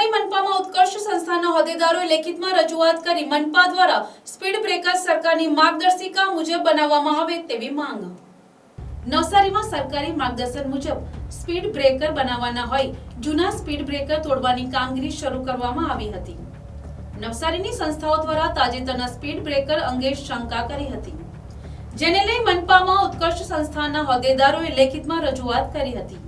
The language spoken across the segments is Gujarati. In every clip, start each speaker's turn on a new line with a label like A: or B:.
A: નવસારી મનપામાં ઉત્કર્ષ સંસ્થાના હોદ્દેદારોએ લેખિતમાં રજૂઆત કરી મનપા દ્વારા સ્પીડ બ્રેકર સરકારની માર્ગદર્શિકા મુજબ બનાવવામાં આવે તેવી માંગ। નવસારીમાં સરકારી માર્ગદર્શન મુજબ સ્પીડ બ્રેકર બનાવવાના હોય જૂના સ્પીડ બ્રેકર તોડવાની કામગીરી શરૂ કરવામાં આવી હતી। નવસારીની સંસ્થાઓ દ્વારા તાજેતરના સ્પીડ બ્રેકર અંગે શંકા કરી હતી, જેને લઈ મનપામાં ઉત્કર્ષ સંસ્થાના હોદ્દેદારોએ લેખિતમાં રજૂઆત કરી હતી,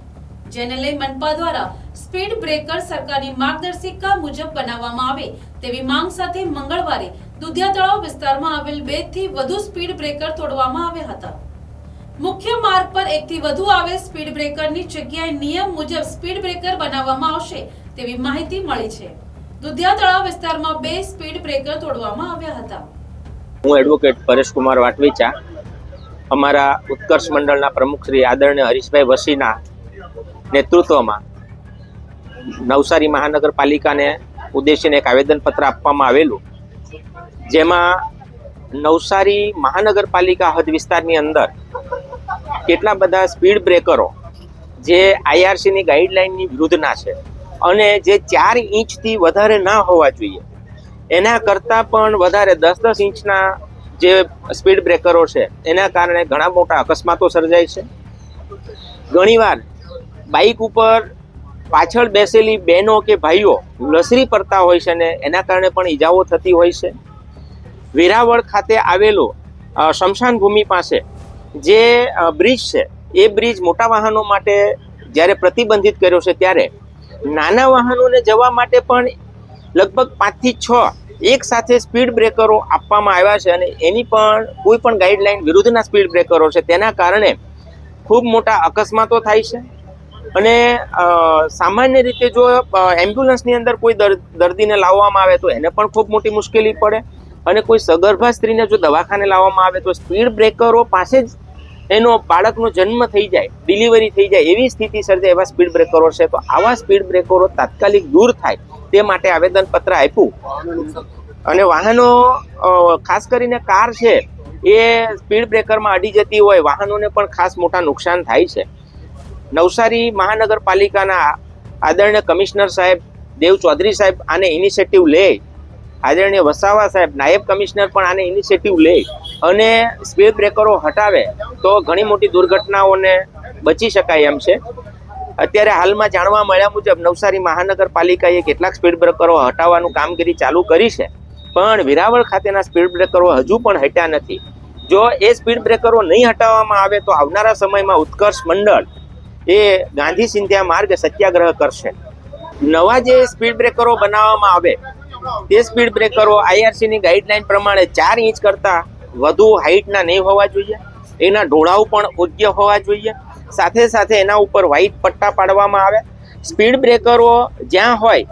A: જેને લઈ મનપા દ્વારા સ્પીડ બ્રેકર સરકારની માર્ગદર્શિકા મુજબ બનાવવામાં આવે તેવી માંગ સાથે મંગળવારે દુધિયા તળાવ વિસ્તારમાં આવેલ 2 થી વધુ સ્પીડ બ્રેકર તોડવામાં આવ્યા હતા। મુખ્ય માર્ગ પર 1 થી વધુ આવેલ સ્પીડ બ્રેકરની જગ્યાએ નિયમ મુજબ સ્પીડ બ્રેકર બનાવવામાં આવશે તેવી માહિતી મળી છે। દુધિયા તળાવ વિસ્તારમાં 2 સ્પીડ બ્રેકર તોડવામાં આવ્યા હતા।
B: હું એડવોકેટ પરેશ કુમાર વાટવીચા અમારા ઉત્કર્ષ મંડળના પ્રમુખ શ્રી આદરણીય હરીશભાઈ વસીના નેતૃત્વમાં નવસારી મહાનગરપાલિકાને ઉદ્દેશીને એક આવેદનપત્ર આપવામાં આવેલું, જેમાં નવસારી મહાનગરપાલિકા હદ વિસ્તારની અંદર કેટલા બધા સ્પીડ બ્રેકરો જે આઈઆરસીની ગાઈડલાઇનની વિરુદ્ધના છે અને જે 4 ઇંચથી વધારે ના હોવા જોઈએ, એના કરતાં પણ વધારે 10-10 ઇંચના જે સ્પીડ બ્રેકરો છે એના કારણે ઘણા મોટા અકસ્માતો સર્જાય છે। ઘણીવાર બાઇક ઉપર પાછળ બેસેલી બહેનો કે ભાઈઓ લસરી પડતા હોય છે ને એના કારણે પણ ઈજાઓ થતી હોય છે। વેરાવળ ખાતે આવેલો શમશાન ભૂમિ પાસે જે બ્રિજ છે એ બ્રિજ મોટા વાહનો માટે જ્યારે પ્રતિબંધિત કર્યો છે, ત્યારે નાના વાહનોને જવા માટે પણ લગભગ 5 થી 6 એક સાથે સ્પીડ બ્રેકરો આપવામાં આવ્યા છે અને એની પણ કોઈ પણ ગાઈડલાઈન વિરુદ્ધના સ્પીડ બ્રેકરો છે, તેના કારણે ખૂબ મોટા અકસ્માતો થાય છે। અને સામાન્ય રીતે જો એમ્બ્યુલન્સની અંદર કોઈ દર્દીને લાવવામાં આવે તો એને પણ ખૂબ મોટી મુશ્કેલી પડે અને કોઈ સગર્ભા સ્ત્રીને જો દવાખાને લાવવામાં આવે તો સ્પીડ બ્રેકરો પાસે જ એનો બાળકનો જન્મ થઈ જાય, ડિલિવરી થઈ જાય એવી સ્થિતિ સર્જાય એવા સ્પીડ બ્રેકરો છે। તો આવા સ્પીડ બ્રેકરો તાત્કાલિક દૂર થાય તે માટે આવેદનપત્ર આપ્યું અને વાહનો ખાસ કરીને કાર છે એ સ્પીડ બ્રેકરમાં અડી જતી હોય, વાહનોને પણ ખાસ મોટા નુકસાન થાય છે। નવસારી મહાનગરપાલિકાના આદરણીય કમિશનર સાહેબ દેવ ચૌધરી સાહેબ આને ઇનિશિયેટિવ લે, આદરણીય વસાવા સાહેબ નાયબ કમિશનર પણ આને ઇનિશિયેટિવ લે અને સ્પીડ બ્રેકરો હટાવે તો ઘણી મોટી દુર્ઘટનાઓને બચી શકાય એમ છે। અત્યારે હાલમાં જાણવા મળ્યા મુજબ નવસારી મહાનગરપાલિકાએ કેટલાક સ્પીડ બ્રેકરો હટાવવાનું કામગીરી ચાલુ કરી છે, પણ વેરાવળ ખાતેના સ્પીડ બ્રેકરો હજુ પણ હટ્યા નથી। જો એ સ્પીડ બ્રેકરો નહીં હટાવવામાં આવે તો આવનારા સમયમાં ઉત્કર્ષ મંડળ એ ગાંધી સિંધિયા માર્ગ સત્યાગ્રહ કરશે। નવા જે સ્પીડ બ્રેકરો બનાવવામાં આવે તે સ્પીડ બ્રેકરો આઈઆરસીની ગાઈડલાઈન પ્રમાણે 4 ઇંચ કરતાં વધુ હાઈટના નહીં હોવા જોઈએ, એના ઢોળાવ પણ યોગ્ય હોવા જોઈએ, સાથે સાથે એના ઉપર વ્હાઇટ પટ્ટા પાડવામાં આવે। સ્પીડ બ્રેકરો જ્યાં હોય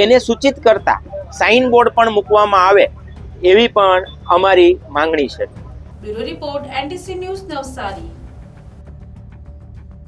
B: એને સૂચિત કરતા સાઇન બોર્ડ પણ મૂકવામાં આવે એવી પણ અમારી માંગણી છે।
A: Bureau report NTC news Navsari.